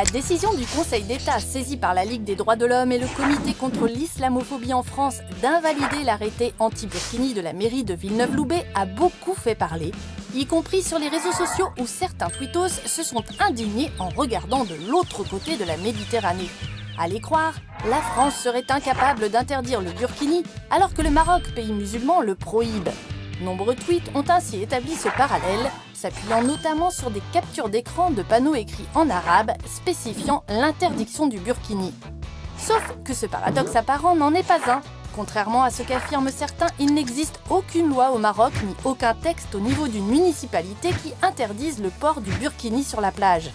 La décision du Conseil d'État saisi par la Ligue des droits de l'homme et le Comité contre l'islamophobie en France d'invalider l'arrêté anti-burkini de la mairie de Villeneuve-Loubet a beaucoup fait parler, y compris sur les réseaux sociaux où certains tweetos se sont indignés en regardant de l'autre côté de la Méditerranée. À les croire, la France serait incapable d'interdire le burkini alors que le Maroc, pays musulman, le prohibe. Nombreux tweets ont ainsi établi ce parallèle, s'appuyant notamment sur des captures d'écran de panneaux écrits en arabe spécifiant l'interdiction du burkini. Sauf que ce paradoxe apparent n'en est pas un. Contrairement à ce qu'affirment certains, il n'existe aucune loi au Maroc ni aucun texte au niveau d'une municipalité qui interdise le port du burkini sur la plage.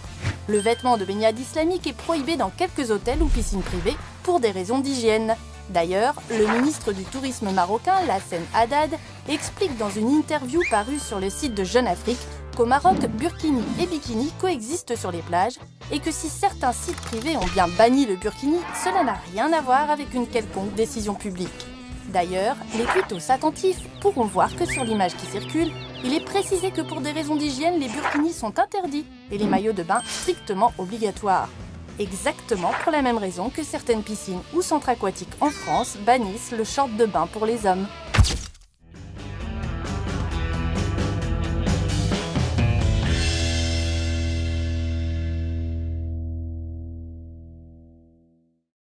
Le vêtement de baignade islamique est prohibé dans quelques hôtels ou piscines privées pour des raisons d'hygiène. D'ailleurs, le ministre du Tourisme marocain, Lassane Haddad, explique dans une interview parue sur le site de Jeune Afrique qu'au Maroc, burkini et bikini coexistent sur les plages et que si certains sites privés ont bien banni le burkini, cela n'a rien à voir avec une quelconque décision publique. D'ailleurs, les tweetos attentifs pourront voir que sur l'image qui circule, il est précisé que pour des raisons d'hygiène, les burkinis sont interdits et les maillots de bain strictement obligatoires. Exactement pour la même raison que certaines piscines ou centres aquatiques en France bannissent le short de bain pour les hommes.